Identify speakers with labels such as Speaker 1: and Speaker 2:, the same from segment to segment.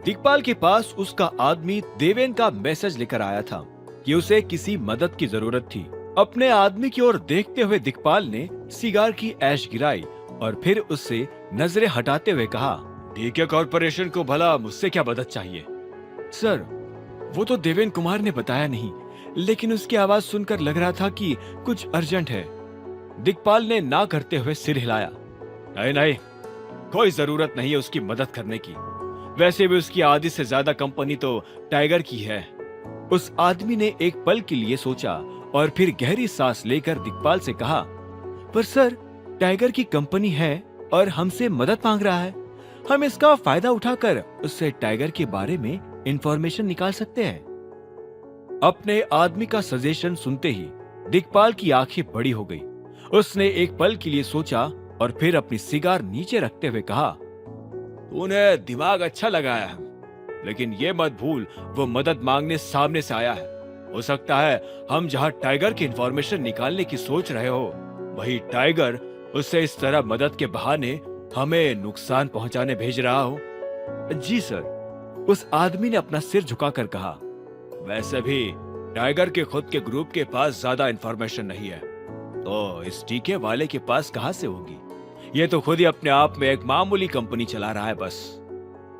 Speaker 1: दिग्पाल के पास उसका आदमी देवेन का मैसेज लेकर आया था कि उसे किसी मदद की जरूरत थी। अपने आदमी की ओर देखते हुए दिग्पाल ने सिगार की ऐश गिराई और फिर उससे नजरें हटाते हुए कहा, डीके कॉर्पोरेशन को भला मुझसे क्या मदद चाहिए? सर, वो तो देवेन कुमार ने बताया नहीं, लेकिन उसकी आवाज सुनकर लग रहा था कि कुछ अर्जेंट है। दिग्पाल ने ना करते हुए सिर हिलाया। नहीं नहीं, कोई जरूरत नहीं है उसकी मदद करने की। वैसे भी उसकी आधी से ज्यादा कंपनी तो टाइगर की है। उस आदमी ने एक पल के लिए सोचा और फिर गहरी सांस लेकर दिग्पाल से कहा, पर सर, टाइगर की कंपनी है और हमसे मदद मांग रहा है। हम इसका फायदा उठाकर उससे टाइगर के बारे में इंफॉर्मेशन निकाल सकते हैं। अपने आदमी का सजेशन सुनते ही दिग्पाल की आंखें बड़ी हो गई। उसने एक पल के लिए सोचा और फिर अपनी सिगार नीचे रखते हुए कहा, तूने दिमाग अच्छा लगाया है, लेकिन ये मत भूल वो मदद मांगने सामने से आया है। हो सकता है हम जहां टाइगर की इंफॉर्मेशन निकालने की सोच रहे हो, वही टाइगर उससे इस तरह मदद के बहाने हमें नुकसान पहुंचाने भेज रहा हो। जी सर, उस आदमी ने अपना सिर झुकाकर कहा। वैसे भी टाइगर के खुद के ग्रुप के पास ज्यादा इंफॉर्मेशन नहीं है, तो इस टीके वाले के पास कहां से होगी? ये तो खुद ही अपने आप में एक मामूली कंपनी चला रहा है बस।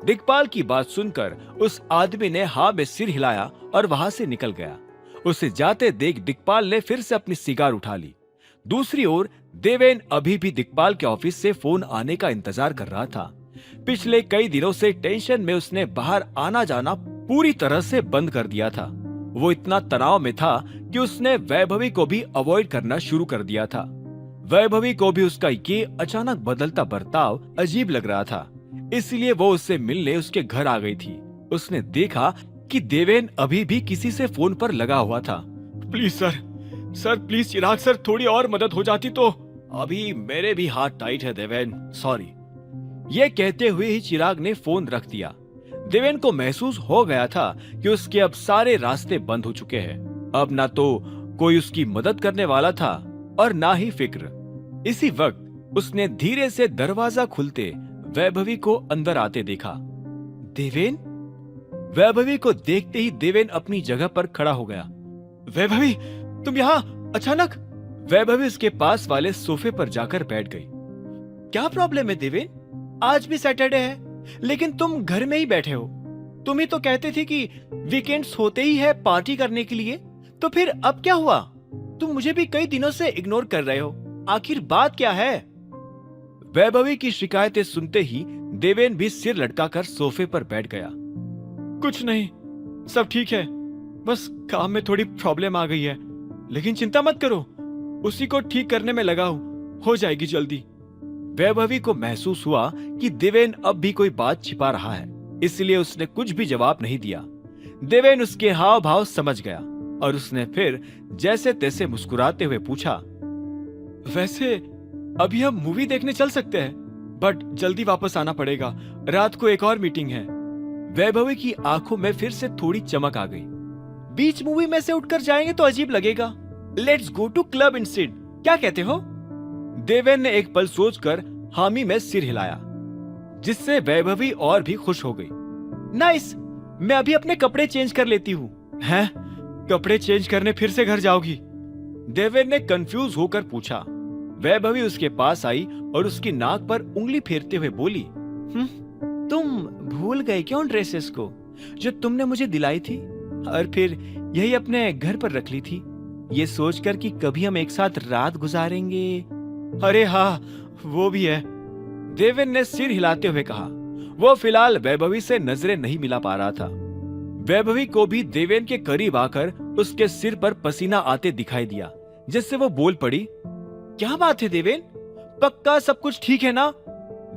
Speaker 1: दिग्पाल की बात सुनकर उस आदमी ने हाँ में सिर हिलाया और वहां से निकल गया। उसे जाते देख दिग्पाल ने फिर से अपनी सिगार उठा ली। दूसरी ओर देवेन अभी भी दिग्पाल के ऑफिस से फोन आने का इंतजार कर रहा था। पिछले कई दिनों से टेंशन में उसने बाहर आना जाना पूरी तरह से बंद कर दिया था। वो इतना तनाव में था कि उसने वैभवी को भी अवॉइड करना शुरू कर दिया था। वैभवी को भी उसका ये अचानक बदलता बर्ताव अजीब लग रहा था, इसलिए वो उससे मिलने उसके घर आ गई थी। उसने देखा कि देवेन अभी भी किसी से फोन पर लगा हुआ था। Please sir please Chirag sir, थोड़ी और मदद हो जाती तो। अभी मेरे भी हाथ टाइट है देवेन, सॉरी। ये कहते हुए ही चिराग ने फोन रख दिया। देवेन को महसूस हो गया था कि उसके अब सारे रास्ते बंद हो चुके हैं। अब ना तो कोई उसकी मदद करने वाला था और ना ही फिक्र। इसी वक्त उसने धीरे से दरवाजा खुलते वैभवी को अंदर आते देखा। देवेन? वैभवी को देखते ही देवेन अपनी जगह पर खड़ा हो गया। वैभवी, तुम यहाँ अचानक? वैभवी उसके पास वाले सोफे पर जाकर बैठ गई। क्या प्रॉब्लम है देवेन? आज भी सैटरडे है, लेकिन तुम घर में ही बैठे हो। तुम ही तो कहते थे कि वीकेंड्स होते ही है पार्टी करने के लिए, तो फिर अब क्या हुआ? तुम मुझे भी कई दिनों से इग्नोर कर रहे हो, आखिर बात क्या है? वैभवी की शिकायतें सुनते ही देवेन भी सिर लटकाकर सोफे पर बैठ गया। कुछ नहीं, सब ठीक है, बस काम में थोड़ी प्रॉब्लम आ गई है, लेकिन चिंता मत करो, उसी को ठीक करने में लगा हूं, हो जाएगी जल्दी। वैभवी को महसूस हुआ कि देवेन अब भी कोई बात छिपा रहा है, इसलिए उसने कुछ भी जवाब नहीं दिया। देवेन उसके हाव भाव समझ गया और उसने फिर जैसे तैसे मुस्कुराते हुए पूछा, वैसे अभी हम मूवी देखने चल सकते हैं, बट जल्दी वापस आना पड़ेगा, रात को एक और मीटिंग है। वैभवी की आंखों में फिर से थोड़ी चमक आ गई। बीच मूवी में से उठकर जाएंगे तो अजीब लगेगा, let's go to club instead, क्या कहते हो? देवेन ने एक पल सोचकर हामी में सिर हिलाया, जिससे वैभवी और भी खुश हो गई। नाइस, मैं अभी अपने कपड़े चेंज कर लेती हूँ। हैं? कपड़े चेंज करने फिर से घर जाओगी? देवेन ने कंफ्यूज होकर पूछा। वैभवी उसके पास आई और उसकी नाक पर उंगली फेरते हुए बोली, तुम भूल गए क्यों ड्रेसेस को जो तुमने मुझे दिलाई थी और फिर यही अपने घर पर रख ली थी, ये सोचकर कि कभी हम एक साथ रात गुजारेंगे। अरे हाँ, वो भी है, देवेन ने सिर हिलाते हुए कहा। वो फिलहाल वैभवी से नजरें नहीं मिला पा रहा था। वैभवी को भी देवेन के करीब आकर उसके सिर पर पसीना आते दिखाई दिया, जिससे वो बोल पड़ी, क्या बात है देवेन, पक्का सब कुछ ठीक है ना?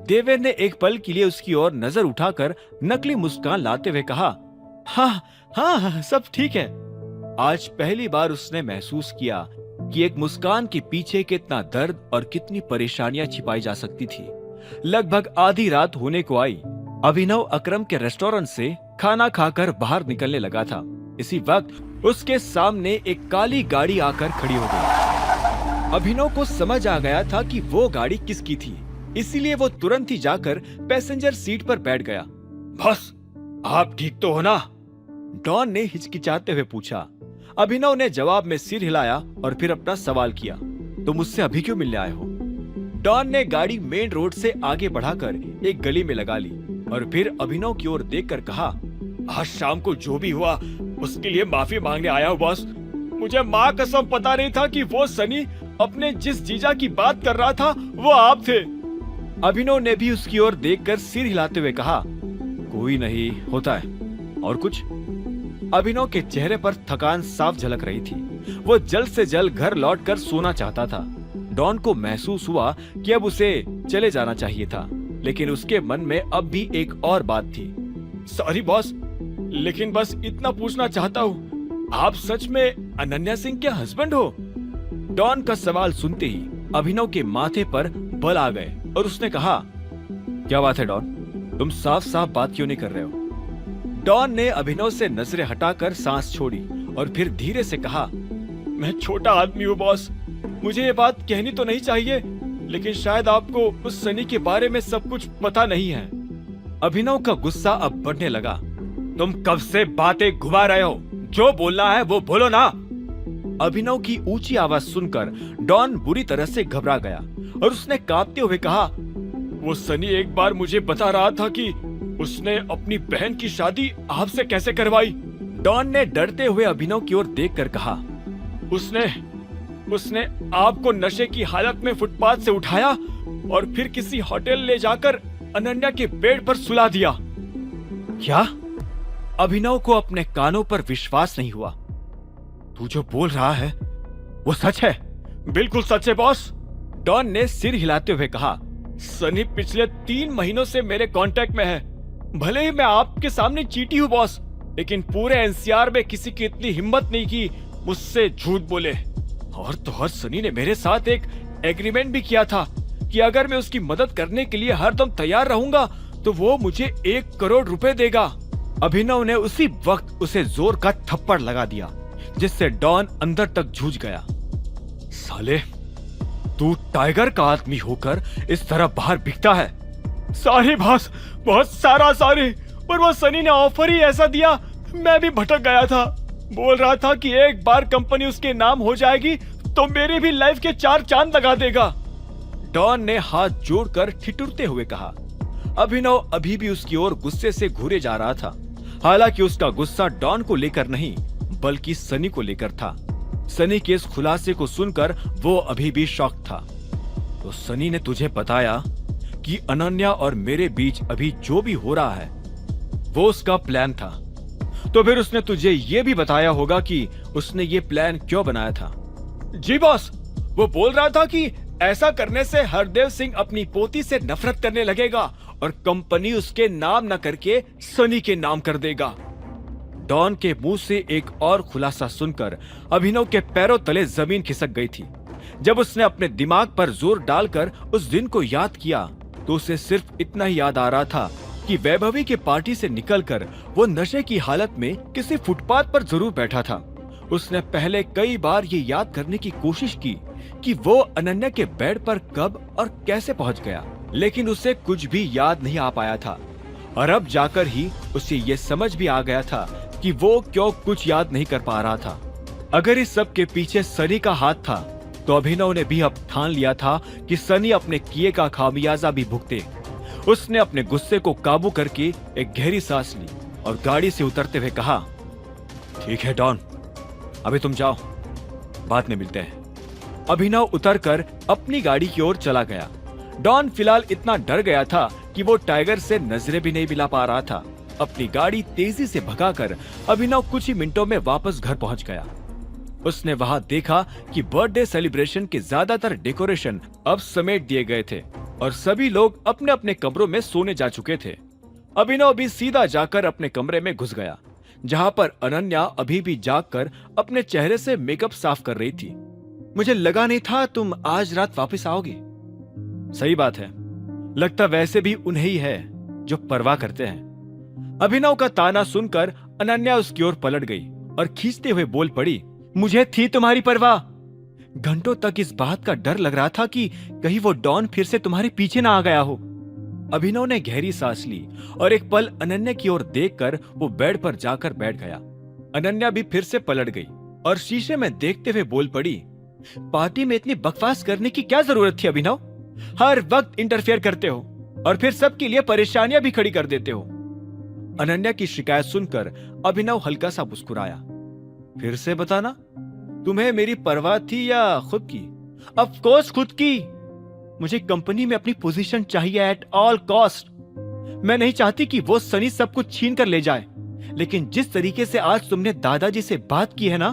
Speaker 1: देवेन ने एक पल के लिए उसकी ओर नजर उठाकर नकली मुस्कान लाते हुए कहा, हाँ हाँ सब ठीक है। आज पहली बार उसने महसूस किया कि एक मुस्कान के पीछे कितना दर्द और कितनी परेशानियां छिपाई जा सकती थी। लगभग आधी रात होने को आई। अभिनव अकरम के रेस्टोरेंट से खाना खाकर बाहर निकलने लगा था। इसी वक्त उसके सामने एक काली गाड़ी आकर खड़ी हो गई। अभिनव को समझ आ गया था कि वो गाड़ी किसकी थी, इसीलिए वो तुरंत ही जाकर पैसेंजर सीट पर बैठ गया। बस आप ठीक तो हो ना? डॉन ने हिचकिचाते हुए पूछा। अभिनव ने जवाब में सिर हिलाया और फिर अपना सवाल किया, तुम मुझसे अभी क्यों मिलने आए हो? डॉन ने गाड़ी मेन रोड से आगे बढ़ाकर एक गली में लगा ली और फिर अभिनव की ओर देखकर कहा, आज शाम को जो भी हुआ उसके लिए माफी मांगने आया हूँ बॉस। मुझे माँ कसम पता नहीं था कि वो सनी अपने जिस जीजा की बात कर रहा था वो आप थे। अभिनव ने भी उसकी ओर देखकर सिर हिलाते हुए कहा, कोई नहीं, होता है। और कुछ? अभिनव के चेहरे पर थकान साफ झलक रही थी। वो जल्द से जल्द घर लौटकर सोना चाहता था। डॉन को महसूस हुआ कि अब उसे चले जाना चाहिए था, लेकिन उसके मन में अब भी एक और बात थी। सॉरी बॉस, लेकिन बस इतना पूछना चाहता हूँ, आप सच में अनन्या सिंह के हस्बैंड हो? डॉन का सवाल सुनते ही अभिनव के माथे पर बल आ गए और उसने कहा, क्या बात है डॉन, तुम साफ साफ बात क्यों नहीं कर रहे हो? डॉन ने अभिनव से नजरें हटाकर सांस छोड़ी और फिर धीरे से कहा, मैं छोटा आदमी हूँ बॉस, मुझे ये बात कहनी तो नहीं चाहिए, लेकिन शायद आपको उस सनी के बारे में सब कुछ पता नहीं है। अभिनव का गुस्सा अब बढ़ने लगा। तुम कब से बातें घुमा रहे हो? जो बोलना है वो बोलो ना। अभिनव की ऊंची आवाज सुनकर डॉन बुरी तरह से घबरा गया और उसने कांपते हुए कहा, वो सनी एक बार मुझे बता रहा था कि उसने अपनी बहन की शादी आपसे कैसे करवाई। डॉन ने डरते हुए अभिनव की ओर देखकर कहा, उसने आपको नशे की हालत में फुटपाथ से उठाया और फिर किसी होटल ले जाकर अनन्या के बेड पर सुला दिया। क्या? अभिनव को अपने कानों पर विश्वास नहीं हुआ। तू जो बोल रहा है वो सच है? बिल्कुल सच है बॉस, डॉन ने सिर हिलाते हुए कहा। सनी पिछले 3 महीनों से मेरे कांटेक्ट में है। भले ही मैं आपके सामने चीटी हूँ बॉस, लेकिन पूरे एनसीआर में किसी की इतनी हिम्मत नहीं की मुझसे झूठ बोले। और तो और सनी ने मेरे साथ एक एग्रीमेंट भी किया था कि अगर मैं उसकी मदद करने के लिए हरदम तैयार रहूंगा तो वो मुझे 1 करोड़ रुपए देगा। अभिनव ने उसी वक्त उसे जोर का थप्पड़ लगा दिया, जिससे डॉन अंदर तक जूझ गया। साले, तू टाइगर का आदमी होकर इस तरह बाहर बिकता है। सॉरी बॉस, बहुत सारा सॉरी, पर वो सनी ने ऑफर ही ऐसा दिया, मैं भी भटक गया था। बोल रहा था कि एक बार कंपनी उसके नाम हो जाएगी तो मेरी भी लाइफ के 4 चांद लगा देगा। डॉन ने हाथ जोड़कर ठिठुरते हुए कहा। अभिनव अभी भी उसकी ओर गुस्से से घूरे जा रहा था। हालांकि उसका गुस्सा डॉन को लेकर नहीं बल्कि सनी को लेकर था। सनी के इस खुलासे को सुनकर वो अभी भी शॉक था। तो सनी ने तुझे बताया कि अनन्या और मेरे बीच अभी जो भी हो रहा है वो उसका प्लान था, तो फिर उसने तुझे ये भी बताया होगा कि उसने ये प्लान क्यों बनाया था। जी बॉस, वो बोल रहा था कि ऐसा करने से हरदेव सिंह अपनी पोती से नफरत करने लगेगा और कंपनी उसके नाम न करके सनी के नाम कर देगा। डॉन के मुंह से एक और खुलासा सुनकर अभिनव के पैरों तले जमीन खिसक गई थी। जब उसने अपने दिमाग पर जोर डालकर उस दिन को याद किया तो उसे सिर्फ इतना ही याद आ रहा था कि वैभवी के पार्टी से निकलकर वो नशे की हालत में किसी फुटपाथ पर जरूर बैठा था। उसने पहले कई बार ये याद करने की कोशिश की कि वो अनन्या के बेड पर कब और कैसे पहुंच गया, लेकिन उसे कुछ भी याद नहीं आ पाया था। और अब जाकर ही उसे ये समझ भी आ गया था कि वो क्यों कुछ याद नहीं कर पा रहा था। अगर इस सब के पीछे सनी का हाथ था तो अभिनव ने भी अब ठान लिया था कि सनी अपने किए का खामियाजा भी भुगते। उसने अपने गुस्से को काबू करके एक गहरी सांस ली और गाड़ी से उतरते हुए कहा, ठीक है डॉन, अभी तुम जाओ, बाद में मिलते हैं। अभिनव उतरकर अपनी गाड़ी की ओर चला गया। डॉन फिलहाल इतना डर गया था कि वो टाइगर से नजरें भी नहीं मिला पा रहा था। अपनी गाड़ी तेजी से भगाकर अभिनव कुछ ही मिनटों में वापस घर पहुंच गया। उसने वहां देखा कि बर्थडे सेलिब्रेशन के ज्यादातर डेकोरेशन अब समेट दिए गए थे और सभी लोग अपने अपने कमरों में सोने जा चुके थे। अभिनव भी सीधा जाकर अपने कमरे में घुस गया, जहां पर अनन्या अभी भी जागकर अपने चेहरे से मेकअप साफ कर रही थी। मुझे लगा नहीं था तुम आज रात वापस आओगे। सही बात है, लगता वैसे भी उन्हें ही है जो परवाह करते हैं। अभिनव का ताना सुनकर अनन्या उसकी ओर पलट गई और खींचते हुए बोल पड़ी, मुझे थी तुम्हारी परवाह। घंटों तक इस बात का डर लग रहा था कि कहीं वो डॉन फिर से तुम्हारे पीछे ना आ गया हो। अभिनव ने गहरी सांस ली और एक पल अनन्या की ओर देखकर वो बेड पर जाकर बैठ गया। अनन्या भी फिर से पलट गई और शीशे में देखते हुए बोल पड़ी, पार्टी में इतनी बकवास करने की क्या जरूरत थी अभिनव? हर वक्त इंटरफेयर करते हो और फिर सबके लिए परेशानियां भी खड़ी कर देते हो। अनन्या की शिकायत सुनकर अभिनव हल्का सा मुस्कुराया। फिर से बताना, तुम्हें मेरी परवाह थी या खुद की? ऑफ कोर्स खुद की। मुझे कंपनी में अपनी पोजीशन चाहिए एट ऑल कॉस्ट। मैं नहीं चाहती कि वो सनी सब कुछ छीन कर ले जाए, लेकिन जिस तरीके से आज तुमने दादाजी से बात की है ना,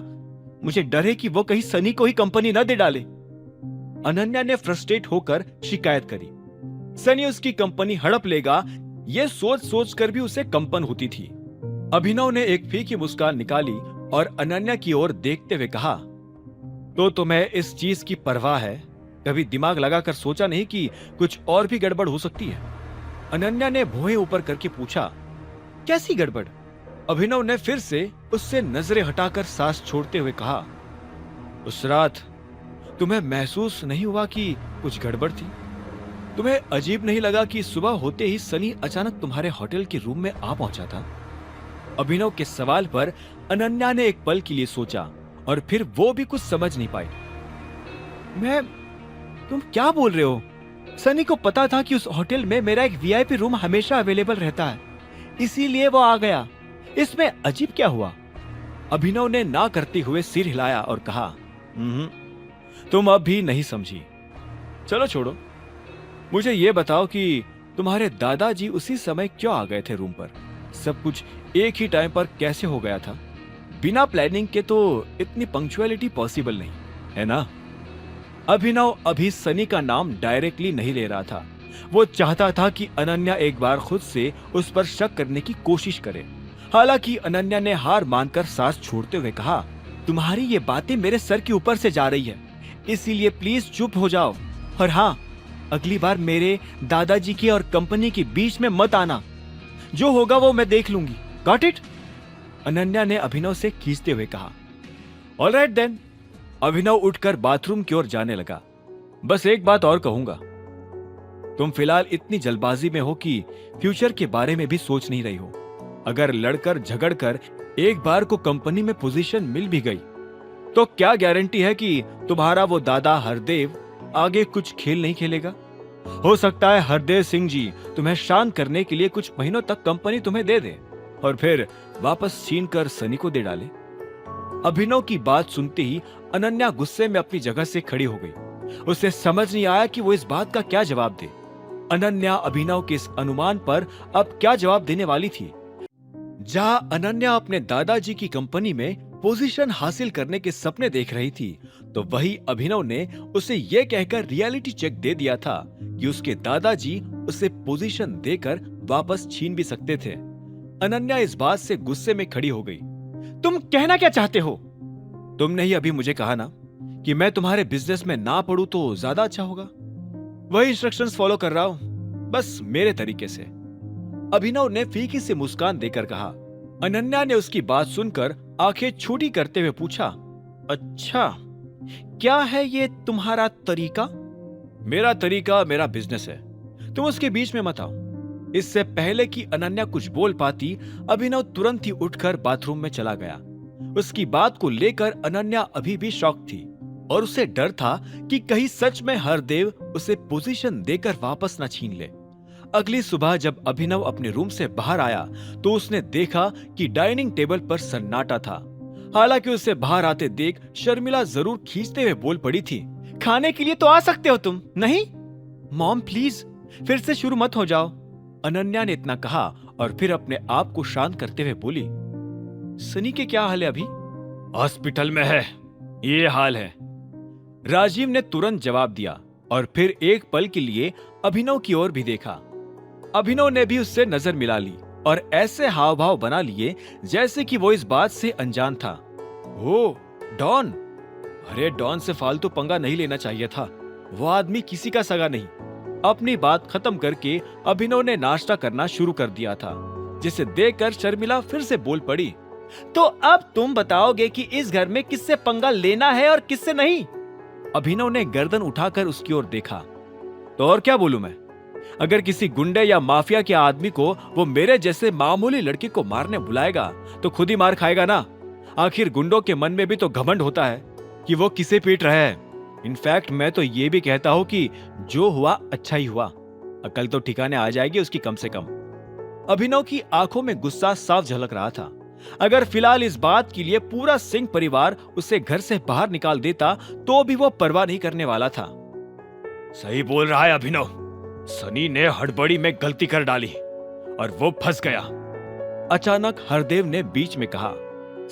Speaker 1: मुझे डर है कि वो कहीं सनी को ही कंपनी न दे डाले। अनन्या ने फ्रस्ट्रेट होकर शिकायत करी। सनी उसकी कंपनी हड़प लेगा, ये सोच सोच कर भी उसे कंपन होती थी। अभिनव ने एक फीकी मुस्कान निकाली और अनन्या की ओर देखते हुए कहा, तो तुम्हें इस चीज की परवाह है? कभी दिमाग लगाकर सोचा नहीं कि कुछ और भी गड़बड़ हो सकती है? अनन्या ने भौहें ऊपर करके पूछा। कैसी गड़बड़? अभिनव ने फिर से उससे नजरें हटाकर सांस छोड़ते हुए कहा, उस रात तुम्हें महसूस नहीं हुआ कि कुछ गड़बड़ थी? तुम्हें अजीब नहीं लगा कि सुबह होते ही सनी अचानक तुम्हारे होटल के रूम में आ पहुंचा था? अभिनव के सवाल पर अनन्या ने एक पल के लिए सोचा और फिर वो भी कुछ समझ नहीं पाई। तुम क्या बोल रहे हो? सनी को पता था कि उस होटल में मेरा एक वीआईपी रूम हमेशा अवेलेबल रहता है, इसीलिए वो आ गया। इसमें अजीब क्या हुआ? अभिनव ने ना करते हुए सिर हिलाया और कहा, तुम अब भी नहीं समझी। चलो छोड़ो, मुझे ये बताओ कि तुम्हारे दादाजी उसी समय क्यों आ गए थे रूम पर? सब कुछ एक ही टाइम पर कैसे हो गया था? बिना प्लानिंग के तो इतनी पंक्चुअलिटी पॉसिबल नहीं है ना? अभिनव अभी सनी का नाम डायरेक्टली नहीं ले रहा था। वो चाहता था कि अनन्या एक बार खुद से उस पर शक करने की कोशिश करे। हालांकि अनन्या ने हार मानकर सांस छोड़ते हुए कहा, तुम्हारी ये बातें मेरे सर के ऊपर से जा रही है, इसीलिए प्लीज चुप हो जाओ। और हाँ, अगली बार मेरे दादाजी की और कंपनी के बीच में मत आना। जो होगा वो मैं देख लूंगी। Got it? अनन्या ने अभिनव से खींचते हुए कहा। Alright then. अभिनव उठकर बाथरूम की ओर जाने लगा। बस एक बात और कहूंगा, तुम फिलहाल इतनी जल्दबाजी में हो कि फ्यूचर के बारे में भी सोच नहीं रही हो। अगर लड़कर झगड़कर एक बार को कंपनी में पोजीशन मिल भी गई तो क्या गारंटी है कि तुम्हारा वो दादा हरदेव आगे कुछ खेल नहीं खेलेगा? हो सकता है हरदेव सिंह जी तुम्हें शांत करने के लिए कुछ महीनों तक कंपनी तुम्हें दे दे और फिर वापस छीन कर सनी को दे डाले। अभिनव की बात सुनते ही अनन्या गुस्से में अपनी जगह से खड़ी हो गई। उसे समझ नहीं आया कि वो इस बात का क्या जवाब दे। अनन्या अभिनव के इस अनुमान पर अब क्या जवाब देने वाली थी? जहां अनन्या अपने दादाजी की कंपनी में पोजीशन हासिल करने के सपने देख रही थी, तो वही अभिनव ने उसे यह कहकर रियलिटी चेक दे दिया था कि उसके दादाजी उसे पोजीशन देकर वापस छीन भी सकते थे। अनन्या इस बात से गुस्से में खड़ी हो गई। तुम कहना क्या चाहते हो? तुमने ही अभी मुझे कहा ना कि मैं तुम्हारे बिजनेस में ना पढ़ूं तो ज्यादा अच्छा होगा। वही इंस्ट्रक्शंस फॉलो कर रहा हूं, बस मेरे तरीके से। अभिनव ने फीकी से मुस्कान देकर कहा। अनन्या ने उसकी बात सुनकर आंखें छोटी करते हुए पूछा, अच्छा, क्या है ये तुम्हारा तरीका? मेरा तरीका मेरा बिजनेस है, तुम उसके बीच में मत आओ। इससे पहले कि अनन्या कुछ बोल पाती, अभिनव तुरंत ही उठकर बाथरूम में चला गया। उसकी बात को लेकर अनन्या अभी भी शॉक थी और उसे डर था कि कहीं सच में हरदेव उसे पोजीशन देकर वापस न छीन ले। अगली सुबह जब अभिनव अपने रूम से बाहर आया तो उसने देखा कि डाइनिंग टेबल पर सन्नाटा था। हालांकि उसे बाहर आते देख शर्मिला जरूर खींचते हुए बोल पड़ी थी, खाने के लिए तो आ सकते हो तुम। नहीं मॉम प्लीज, फिर से शुरू मत हो जाओ। अनन्या ने इतना कहा और फिर अपने आप को शांत करते हुए बोली, सनी के क्या हाल है? अभी हॉस्पिटल में है, ये हाल है। राजीव ने तुरंत जवाब दिया और फिर एक पल के लिए अभिनव की ओर भी देखा। अभिनव ने भी उससे नजर मिला ली और ऐसे हाव भाव बना लिए जैसे कि वो इस बात से अनजान था। ओ डॉन, अरे डॉन से फालतू पंगा नहीं लेना चाहिए था, वो आदमी किसी का सगा नहीं। अपनी बात खत्म करके अभिनव ने नाश्ता करना शुरू कर दिया था, जिसे देखकर शर्मिला फिर से बोल पड़ी, तो अब तुम बताओगे कि इस घर में किससे पंगा लेना है और किससे नहीं? अभिनव ने गर्दन उठाकर उसकी ओर देखा। तो और क्या बोलूं मैं? अगर किसी गुंडे या माफिया के आदमी को वो मेरे जैसे मामूली लड़की को मारने बुलाएगा तो खुद ही मार खाएगा ना। आखिर गुंडों के मन में भी तो घमंड होता है कि वो किसे पीट रहे हैं। इनफैक्ट मैं तो ये भी कहता हूँ कि जो हुआ अच्छा ही हुआ, अकल तो ठिकाने आ जाएगी उसकी कम से कम। अभिनव की आंखों में गुस्सा साफ झलक रहा था। अगर फिलहाल इस बात के लिए पूरा सिंह परिवार उसे घर से बाहर निकाल देता तो भी वो परवाह नहीं करने वाला था। सही बोल रहा है अभिनव, सनी ने हड़बड़ी में गलती कर डाली और वो फंस गया, अचानक हरदेव ने बीच में कहा।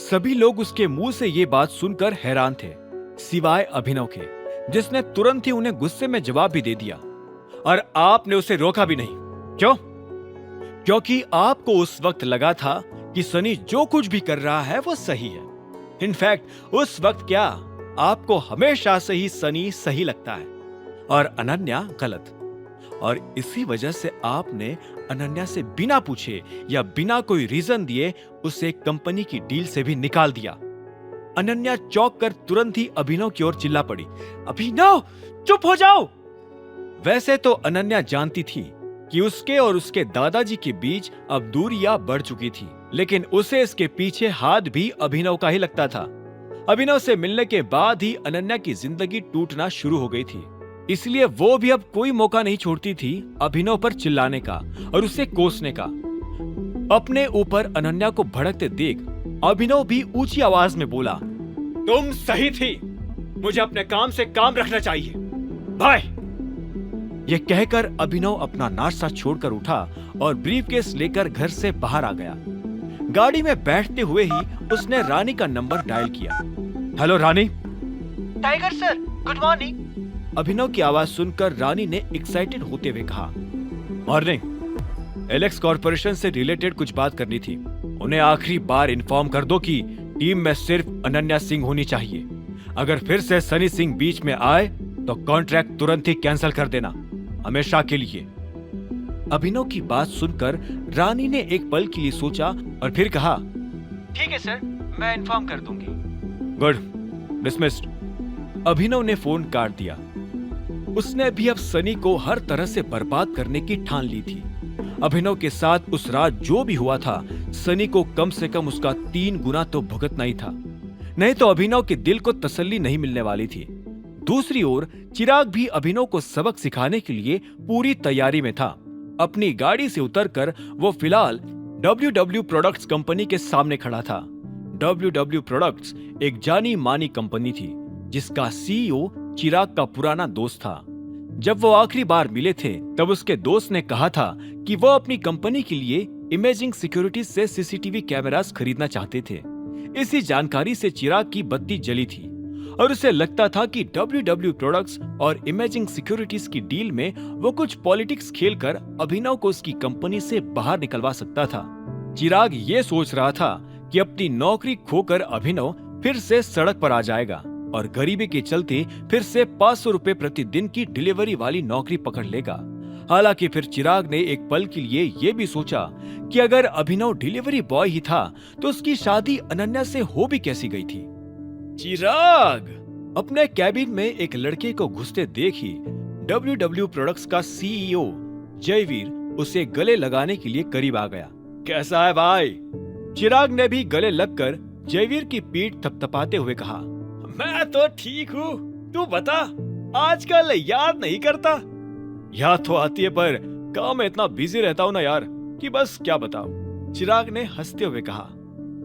Speaker 1: सभी लोग उसके मुंह से ये बात सुनकर हैरान थे, सिवाय अभिनव के, जिसने तुरंत ही उन्हें गुस्से में जवाब भी दे दिया। और आपने उसे रोका भी नहीं, क्यों? क्योंकि आपको उस वक्त लगा था कि सनी जो कुछ भी कर रहा है वो सही है। इनफैक्ट उस वक्त क्या, आपको हमेशा से ही सनी सही लगता है और अनन्या गलत। और इसी वजह से आपने अनन्या से बिना पूछे या बिना कोई रीजन दिए उसे कंपनी की डील से भी निकाल दिया। अनन्या चौंक कर तुरंत ही अभिनव की ओर चिल्ला पड़ी, अभिनव चुप हो जाओ। वैसे तो अनन्या जानती थी कि उसके और उसके दादाजी के बीच अब दूरियां बढ़ चुकी थी, लेकिन उसे इसके पीछे हाथ भी अभिनव का ही लगता था। अभिनव से मिलने के बाद ही अनन्या की जिंदगी टूटना शुरू हो गई थी, इसलिए वो भी अब कोई मौका नहीं छोड़ती थी अभिनव पर चिल्लाने का और उसे कोसने का। अपने ऊपर अनन्या को भड़कते देख अभिनव भी ऊंची आवाज में बोला, तुम सही थी, मुझे अपने काम से काम रखना चाहिए, बाय। यह कहकर अभिनव अपना नाश्ता छोड़कर उठा और ब्रीफकेस लेकर घर से बाहर आ गया। गाड़ी में बैठते हुए ही उसने रानी का नंबर डायल किया। Hello Rani.
Speaker 2: Tiger sir, good morning.
Speaker 1: Abhinav की आवाज सुनकर रानी ने एक्साइटेड होते हुए कहा, मॉर्निंग। एलेक्स कॉर्पोरेशन से रिलेटेड कुछ बात करनी थी। उन्हें आखिरी बार इन्फॉर्म कर दो कि टीम में सिर्फ अनन्या सिंह होनी चाहिए। अगर फिर से सनी सिंह बीच में आए तो कॉन्ट्रैक्ट तुरंत ही कैंसिल कर देना, हमेशा के लिए। अभिनव की बात सुनकर रानी ने एक पल के लिए सोचा और फिर कहा,
Speaker 2: ठीक है सर, मैं इन्फॉर्म कर दूंगी।
Speaker 1: Good, dismissed. अभिनव ने फोन काट दिया। उसने भी अब सनी को हर तरह से बर्बाद करने की ठान ली थी। अभिनव के साथ उस रात जो भी हुआ था, सनी को कम से कम उसका 3 गुना तो भुगतना ही था, नहीं तो अभिनव के दिल को तसल्ली नहीं मिलने वाली थी। दूसरी ओर चिराग भी अभिनव को सबक सिखाने के लिए पूरी तैयारी में था। अपनी गाड़ी से उतरकर वो फिलहाल WW प्रोडक्ट्स कंपनी के सामने खड़ा था। WW प्रोडक्ट्स एक जानी मानी कंपनी थी जिसका CEO चिराग का पुराना दोस्त था। जब वो आखिरी बार मिले थे तब उसके दोस्त ने कहा था कि वो अपनी कंपनी के लिए इमेजिंग सिक्योरिटीज से CCTV कैमरास खरीदना चाहते थे। इसी जानकारी से चिराग की बत्ती जली थी और उसे लगता था कि WW प्रोडक्ट्स और इमेजिंग सिक्योरिटीज की डील में वो कुछ पॉलिटिक्स खेलकर अभिनव को उसकी कंपनी से बाहर निकलवा सकता था। चिराग ये सोच रहा था कि अपनी नौकरी खोकर अभिनव फिर से सड़क पर आ जाएगा और गरीबी के चलते फिर से 500 रुपए प्रतिदिन की डिलीवरी वाली नौकरी पकड़ लेगा। हालांकि फिर चिराग ने एक पल के लिए ये भी सोचा कि अगर अभिनव डिलीवरी बॉय ही था तो उसकी शादी अनन्या से हो भी कैसी गई थी। चिराग अपने कैबिन में एक लड़के को घुसते देख ही WW प्रोडक्ट्स का CEO जयवीर उसे गले लगाने के लिए करीब आ गया। कैसा है भाई? चिराग ने भी गले लगकर जयवीर की पीठ थपथपाते हुए कहा, मैं तो ठीक हूँ, तू बता, आजकल याद नहीं करता? याद तो आती है पर काम में इतना बिजी रहता हूँ ना यार कि बस क्या बताऊं। चिराग ने हंसते हुए कहा,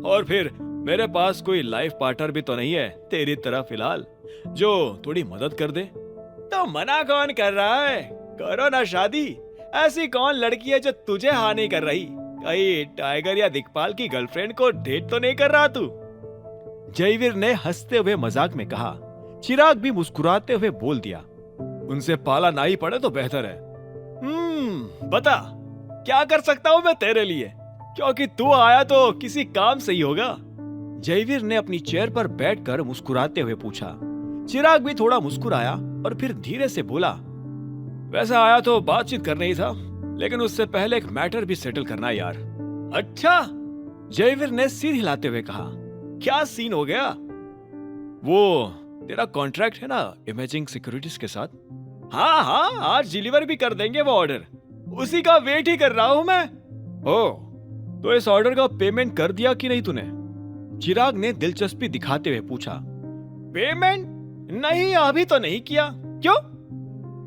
Speaker 1: और फिर मेरे पास कोई लाइफ पार्टनर भी तो नहीं है तेरी तरह फिलहाल जो थोड़ी मदद कर दे। तो मना कौन कर रहा है? करो ना शादी। ऐसी कौन लड़की है जो तुझे हाँ नहीं कर रही? कहीं टाइगर या दिखपाल की गर्लफ्रेंड को डेट तो नहीं कर रहा तू? जयवीर ने हंसते हुए मजाक में कहा। चिराग भी मुस्कुराते हुए बोल दिया, उनसे पाला ना ही पड़े तो बेहतर है। बता क्या कर सकता हूँ मैं तेरे लिए, क्योंकि तू आया तो किसी काम से ही होगा। जयवीर ने अपनी चेयर पर बैठकर मुस्कुराते हुए पूछा। चिराग भी थोड़ा मुस्कुराया और फिर धीरे से बोला, वैसे आया तो बातचीत करना ही था, लेकिन उससे पहले एक मैटर भी सेटल करना है यार। अच्छा? जयवीर ने सिर हिलाते हुए कहा, क्या सीन हो गया? वो तेरा कॉन्ट्रैक्ट है ना इमेजिंग सिक्योरिटीज के साथ? हाँ हाँ, आज डिलीवर भी कर देंगे वो ऑर्डर। उसी का वेट ही कर रहा हूं मैं। ओह, तो इस ऑर्डर का पेमेंट कर दिया कि नहीं तूने? चिराग ने दिलचस्पी दिखाते हुए पूछा। पेमेंट? नहीं, अभी तो नहीं किया। क्यों?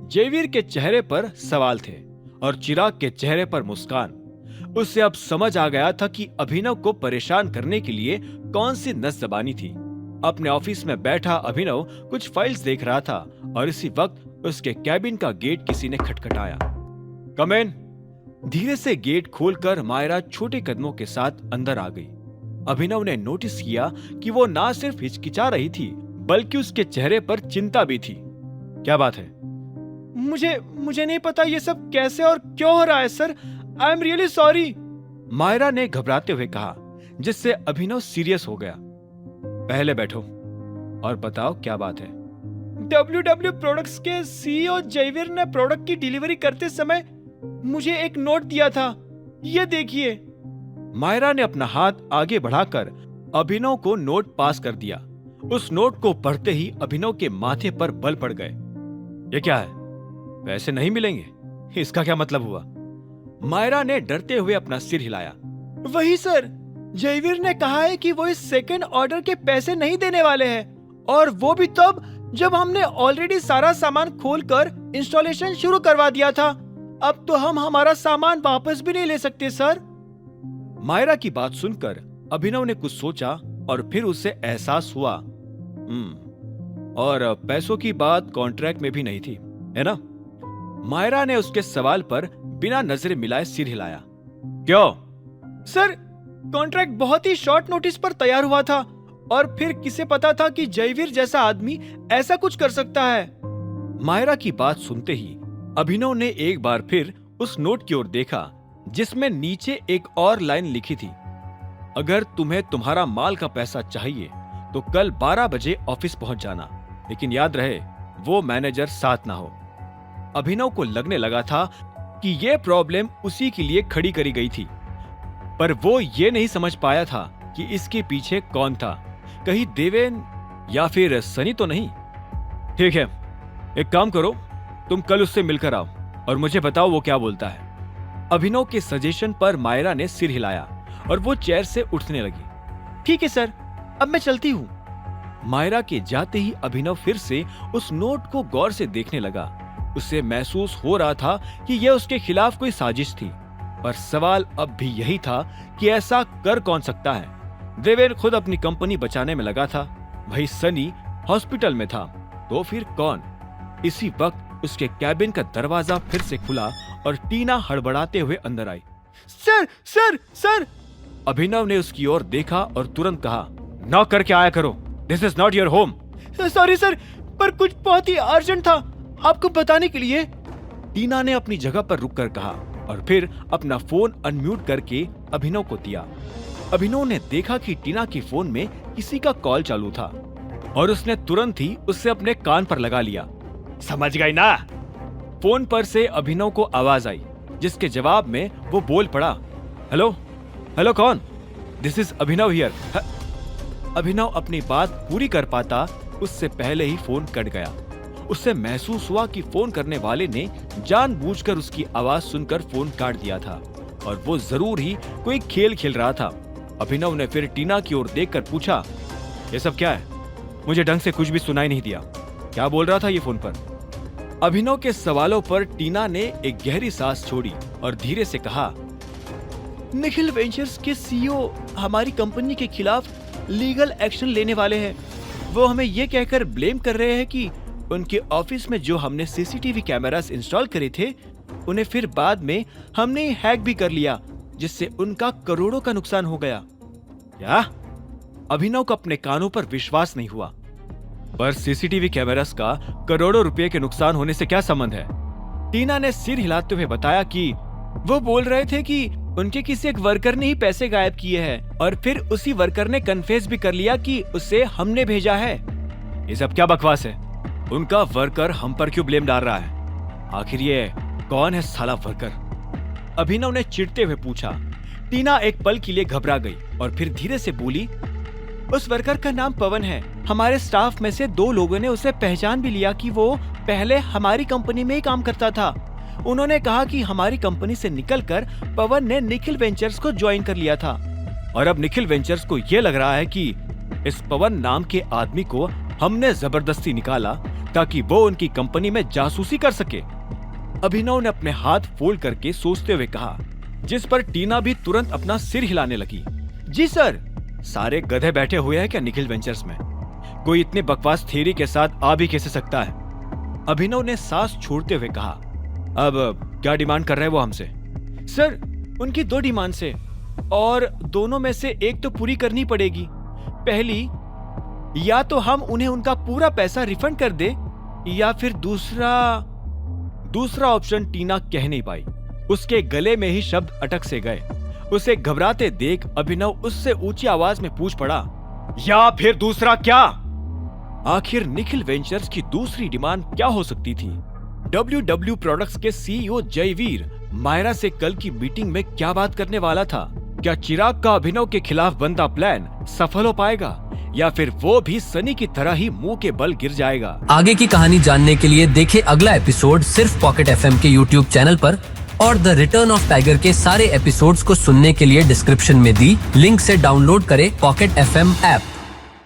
Speaker 1: जयवीर के चेहरे पर सवाल थे और चिराग के चेहरे पर मुस्कान। उसे अब समझ आ गया था कि अभिनव को परेशान करने के लिए कौन सी नस जबानी थी। अपने ऑफिस में बैठा अभिनव कुछ फाइल्स देख रहा था और इसी वक्त उसके कैबिन का गेट किसी ने खटखटाया। कम इन। धीरे से गेट खोलकर मायरा छोटे कदमों के साथ अंदर आ गई। अभिनव ने नोटिस किया कि वो ना सिर्फ हिचकिचा रही थी बल्कि उसके चेहरे पर चिंता भी थी। क्या बात है? मुझे नहीं पता ये सब कैसे और क्यों हो रहा है sir. I am really sorry, Myra ने घबराते हुए कहा, जिससे अभिनव सीरियस हो गया। पहले बैठो और बताओ क्या बात है। WW प्रोडक्ट्स के सीईओ जयवीर ने प्रोडक्ट की डिलीवरी करते समय मुझे एक नोट दिया था, ये देखिए। मायरा ने अपना हाथ आगे बढ़ाकर अभिनव को नोट पास कर दिया। उस नोट को पढ़ते ही अभिनव के माथे पर बल पड़ गए। ये क्या है? पैसे नहीं मिलेंगे? इसका क्या मतलब हुआ? मायरा ने डरते हुए अपना सिर हिलाया। वही सर, जयवीर ने कहा है कि वो इस सेकंड ऑर्डर के पैसे नहीं देने वाले हैं, और वो भी तब जब हमने ऑलरेडी सारा सामान खोलकर इंस्टॉलेशन शुरू करवा दिया था। अब तो हम हमारा सामान वापस भी नहीं ले सकते सर। मायरा की बात सुनकर अभिनव ने कुछ सोचा और फिर उसे एहसास हुआ, और पैसों की बात कॉन्ट्रैक्ट में भी नहीं थी, है ना? मायरा ने उसके सवाल पर बिना नजरें मिलाए सिर हिलाया। क्यों? सर, कॉन्ट्रैक्ट बहुत ही शॉर्ट नोटिस पर तैयार हुआ था और फिर किसे पता था कि जयवीर जैसा आदमी ऐसा कुछ कर सकता है। मायरा की बात सुनते ही अभिनव ने एक बार फिर उस नोट की ओर देखा जिसमें नीचे एक और लाइन लिखी थी, अगर तुम्हें तुम्हारा माल का पैसा चाहिए तो कल 12 बजे ऑफिस पहुंच जाना, लेकिन याद रहे वो मैनेजर साथ ना हो। अभिनव को लगने लगा था कि ये प्रॉब्लम उसी के लिए खड़ी करी गई थी, पर वो ये नहीं समझ पाया था कि इसके पीछे कौन था। कहीं देवेन या फिर सनी तो नहीं? ठीक है, एक काम करो, तुम कल उससे मिलकर आओ और मुझे बताओ वो क्या बोलता है। अभिनव के सजेशन पर मायरा ने सिर हिलाया और वो चेयर से उठने लगी। ठीक है सर, अब मैं चलती हूँ। मायरा के जाते ही अभिनव फिर से उस नोट को गौर से देखने लगा। उसे महसूस हो रहा था कि यह उसके खिलाफ कोई साजिश थी, पर सवाल अब भी यही था कि ऐसा कर कौन सकता है। देवेन खुद अपनी कंपनी बचाने में लगा था, वही सनी हॉस्पिटल में था, तो फिर कौन? इसी वक्त उसके कैबिन का दरवाजा फिर से खुला और टीना हड़बड़ाते हुए अंदर आई। Sir sir sir! अभिनव ने उसकी ओर देखा और तुरंत कहा, नॉक करके आया करो, this is not your home. Sorry sir, पर कुछ बहुत ही अर्जेंट था आपको बताने के लिए, टीना ने अपनी जगह पर रुककर कहा और फिर अपना फोन अनम्यूट करके अभिनव को दिया। अभिनव ने देखा कि टीना के फोन में किसी का कॉल चालू था और उसने तुरंत ही उससे अपने कान पर लगा लिया। समझ गई ना? फोन पर से अभिनव को आवाज आई, जिसके जवाब में वो बोल पड़ा, हेलो हेलो, कौन? This is Abhinav here. Abhinav अपनी बात पूरी कर पाता उससे पहले ही फोन कट गया। उससे महसूस हुआ कि फोन करने वाले ने जानबूझकर उसकी आवाज सुनकर फोन काट दिया था और वो जरूर ही कोई खेल खेल रहा था। अभिनव ने फिर टीना की ओर देखकर पूछा, ये सब क्या है? मुझे ढंग से कुछ भी सुनाई नहीं दिया, क्या बोल रहा था ये फोन पर? अभिनव के सवालों पर टीना ने एक गहरी सांस छोड़ी और धीरे से कहा, निखिल वेंचर्स के सीईओ हमारी कंपनी के खिलाफ लीगल एक्शन लेने वाले हैं। वो हमें ये कहकर ब्लेम कर रहे हैं कि उनके ऑफिस में जो हमने सीसीटीवी कैमरास इंस्टॉल करे थे, उन्हें फिर बाद में हमने हैक भी कर लिया, जिससे उनका करोड़ों का नुकसान हो गया। क्या? अभिनव को अपने कानों पर विश्वास नहीं हुआ। पर सीसीटीवी कैमरास का करोड़ों रुपए के नुकसान होने से क्या संबंध है? टीना ने सिर हिलाते हुए बताया कि वो बोल रहे थे कि उनके किसी एक वर्कर ने ही पैसे गायब किए हैं और फिर उसी वर्कर ने कन्फेस भी कर लिया कि उसे हमने भेजा है। ये सब क्या बकवास है? उनका वर्कर हम पर क्यों ब्लेम डाल रहा है? आखिर ये कौन है साला वर्कर? अभिनव ने चिढ़ते हुए पूछा। टीना एक पल के लिए घबरा गई और फिर धीरे से बोली, उस वर्कर का नाम पवन है। हमारे स्टाफ में से 2 लोगों ने उसे पहचान भी लिया कि वो पहले हमारी कंपनी में ही काम करता था। उन्होंने कहा कि हमारी कंपनी से निकलकर पवन ने निखिल वेंचर्स को ज्वाइन कर लिया था और अब निखिल वेंचर्स को ये लग रहा है कि इस पवन नाम के आदमी को हमने जबरदस्ती निकाला ताकि वो उनकी कंपनी में जासूसी कर सके। अभिनव ने अपने हाथ फोल्ड करके सोचते हुए कहा, जिस पर टीना भी तुरंत अपना सिर हिलाने लगी। जी सर। सारे गधे बैठे हुए हैं क्या निखिल वेंचर्स में? कोई इतने बकवास थ्योरी के साथ आ भी कैसे सकता है? अभिनव ने सांस छोड़ते हुए कहा। अब क्या डिमांड कर रहे हैं वो हमसे? सर, उनकी 2 डिमांड से और दोनों में से एक तो पूरी करनी पड़ेगी। पहली, या तो हम उन्हें उनका पूरा पैसा रिफंड कर दे या फिर दूसरा ऑप्शन टीना कह नहीं पाई। उसके गले में ही शब्द अटक से गए। उसे घबराते देख अभिनव उससे ऊंची आवाज में पूछ पड़ा, या फिर दूसरा क्या? आखिर निखिल वेंचर्स की दूसरी डिमांड क्या हो सकती थी? WW प्रोडक्ट्स के CEO जयवीर मायरा से कल की मीटिंग में क्या बात करने वाला था? क्या चिराग का अभिनव के खिलाफ बनता प्लान सफल हो पाएगा या फिर वो भी सनी की तरह ही मुंह के बल गिर जाएगा?
Speaker 3: आगे की कहानी जानने के लिए देखें अगला एपिसोड सिर्फ पॉकेट FM के YouTube चैनल पर और द रिटर्न ऑफ टाइगर के सारे एपिसोड्स को सुनने के लिए डिस्क्रिप्शन में दी लिंक से डाउनलोड करें पॉकेट FM ऐप।